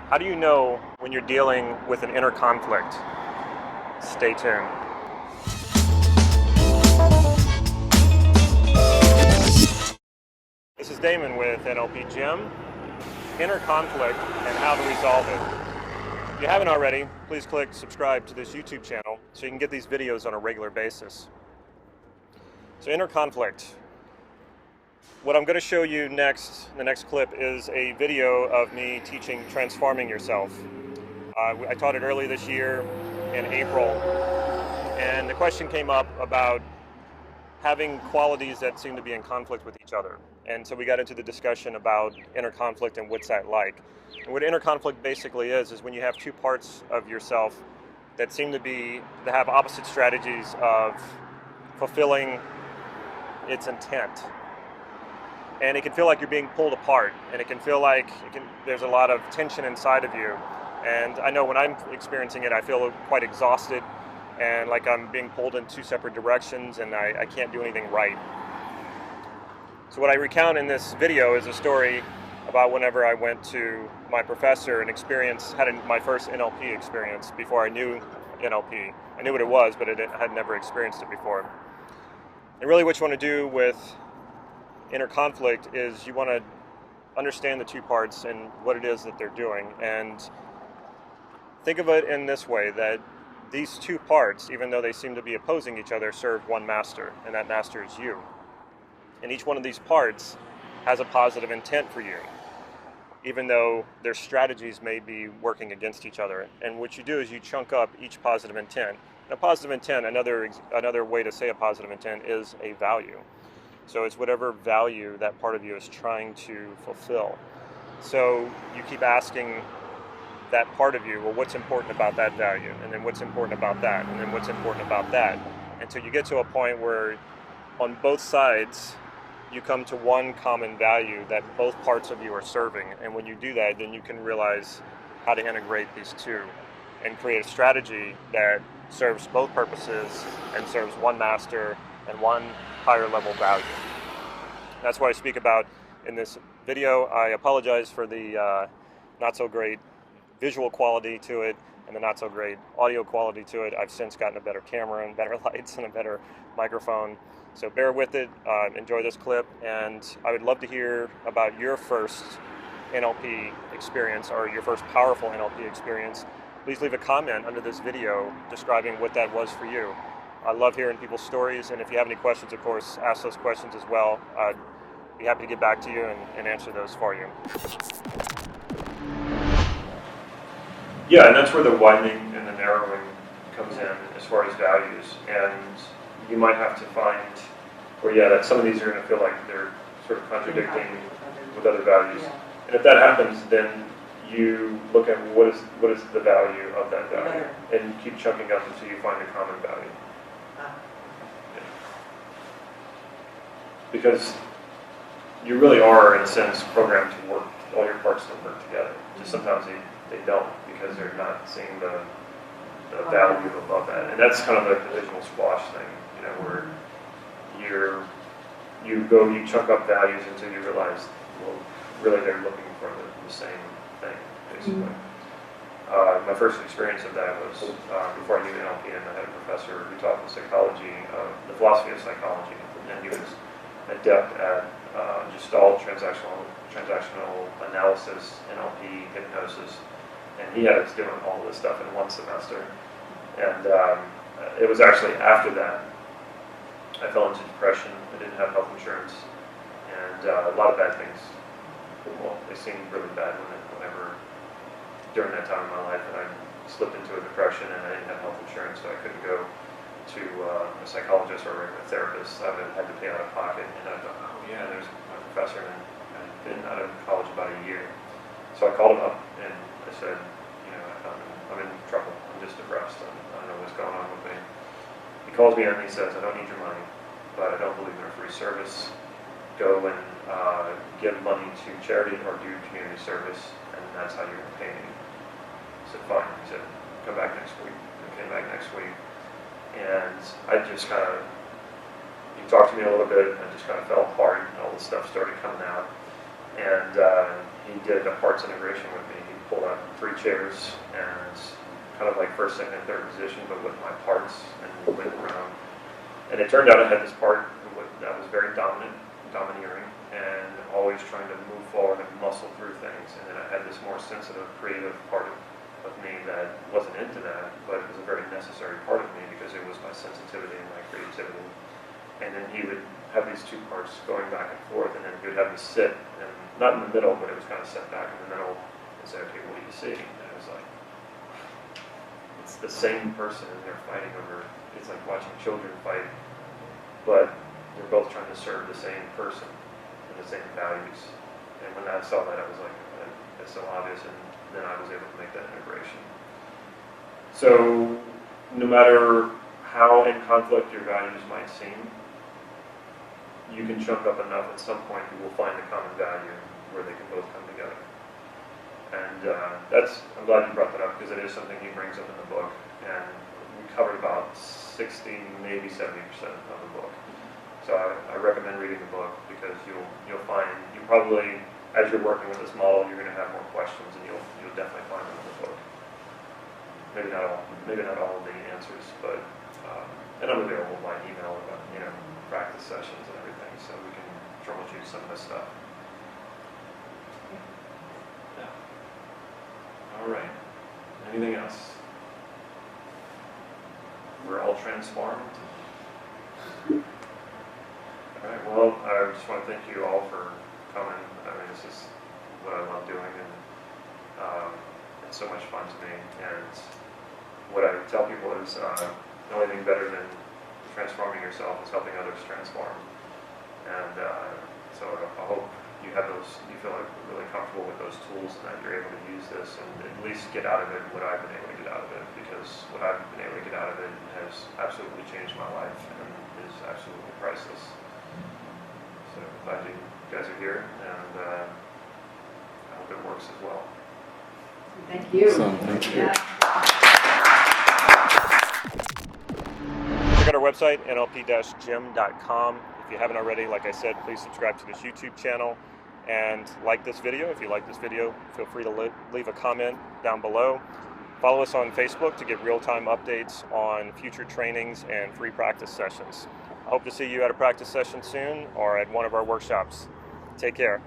How do you know when you're dealing with an inner conflict? Stay tuned. This is Damon with NLP Gym. Inner conflict and how to resolve it. If you haven't already, please click subscribe to this YouTube channel so you can get these videos on a regular basis. So inner conflict. What I'm going to show you next, the next clip, is a video of me teaching Transforming Yourself. I taught it early this year in April, and the question came up about having qualities that seem to be in conflict with each other. And so we got into the discussion about inner conflict and what's that like. And what inner conflict basically is when you have two parts of yourself that seem to have opposite strategies of fulfilling its intent. And it can feel like you're being pulled apart, and it can feel like there's a lot of tension inside of you. And I know when I'm experiencing it, I feel quite exhausted and like I'm being pulled in two separate directions, and I can't do anything right. So what I recount in this video is a story about whenever I went to my professor and had my first NLP experience before I knew NLP. I knew what it was, but I had never experienced it before. And really what you want to do with inner conflict is you want to understand the two parts and what it is that they're doing, and think of it in this way, that these two parts, even though they seem to be opposing each other, serve one master, and that master is you. And each one of these parts has a positive intent for you, even though their strategies may be working against each other. And what you do is you chunk up each positive intent. And a positive intent, another way to say a positive intent, is a value. So it's whatever value that part of you is trying to fulfill. So you keep asking that part of you, well, what's important about that value? And then what's important about that? And then what's important about that? Until you get to a point where on both sides, you come to one common value that both parts of you are serving. And when you do that, then you can realize how to integrate these two and create a strategy that serves both purposes and serves one master and one higher level value. That's what I speak about in this video. I apologize for the not so great visual quality to it and the not so great audio quality to it. I've since gotten a better camera and better lights and a better microphone. So bear with it, enjoy this clip, and I would love to hear about your first NLP experience or your first powerful NLP experience. Please leave a comment under this video describing what that was for you. I love hearing people's stories, and if you have any questions, of course, ask those questions as well. I'd be happy to get back to you and answer those for you. Yeah, and that's where the widening and the narrowing comes in as far as values. And you might have to find that some of these are going to feel like they're sort of contradicting with other values. And if that happens, then you look at what is the value of that value, and keep chunking up until you find a common value. Because you really are, in a sense, programmed to work, all your parts to work together. Just sometimes they don't, because they're not seeing the value above that. And that's kind of like the visual squash thing, where you chunk up values until you realize, well, really they're looking for the same thing, basically. My first experience of that was before I knew NLP, and I had a professor who taught the philosophy of psychology, and he was adept at Gestalt, transactional analysis, NLP, hypnosis, and he had us doing all of this stuff in one semester. And it was actually after that I fell into depression. I didn't have health insurance, and a lot of bad things. Well, they seemed really bad whenever during that time in my life, and I slipped into a depression, and I didn't have health insurance, so I couldn't go to a psychologist or a therapist. I had to pay out of pocket, and I thought, oh yeah, there's my professor, and I'd been out of college about a year. So I called him up, and I said, I'm in trouble. I'm just depressed. I don't know what's going on with me. He calls me and he says, I don't need your money, but I don't believe in a free service. Go and give money to charity or do community service, and that's how you're going to pay me. I said, fine. He said, come back next week. I came back next week, and I just he talked to me a little bit, and I just kind of fell apart, and all this stuff started coming out. And he did a parts integration with me. He pulled out 3 chairs, and kind of like first, second, and third position, but with my parts, and we went around. And it turned out I had this part that was very domineering, and always trying to move forward and muscle through things. And then I had this more sensitive, creative part of me that wasn't into that, but it was a very necessary part of me because it was my sensitivity and my creativity. And then he would have these 2 parts going back and forth, and then he would have me sit, and not in the middle, but it was kind of set back in the middle, and say, okay, what do you see? And I was like, it's the same person, and they're fighting over, it's like watching children fight, but they're both trying to serve the same person and the same values. And when I saw that, I was like, that's so obvious, and then I was able to make that integration. So no matter how in conflict your values might seem, you can chunk up enough, at some point you will find a common value where they can both come together. And I'm glad you brought that up, because it is something he brings up in the book, and we covered about 60, maybe 70% of the book. So I recommend reading the book, because you'll find, you probably, as you're working with this model, you're going to have more questions, and you'll definitely find them in the book. Maybe not all of the answers, but and I'm available by email about practice sessions and everything, so we can troubleshoot some of this stuff. Yeah. All right. Anything else? We're all transformed. All right. Well, I just want to thank you all for coming. I mean, this is what I love doing, and it's so much fun to me. And what I tell people is the only thing better than transforming yourself is helping others transform. And so I hope you have you feel like really comfortable with those tools, and that you're able to use this and at least get out of it what I've been able to get out of it, because what I've been able to get out of it has absolutely changed my life and is absolutely priceless. So glad you guys are here, and I hope it works as well. Thank you. Awesome. Thank you. Yeah. Check out our website, nlp-gym.com. If you haven't already, like I said, please subscribe to this YouTube channel and like this video. If you like this video, feel free to leave a comment down below. Follow us on Facebook to get real-time updates on future trainings and free practice sessions. I hope to see you at a practice session soon or at one of our workshops. Take care.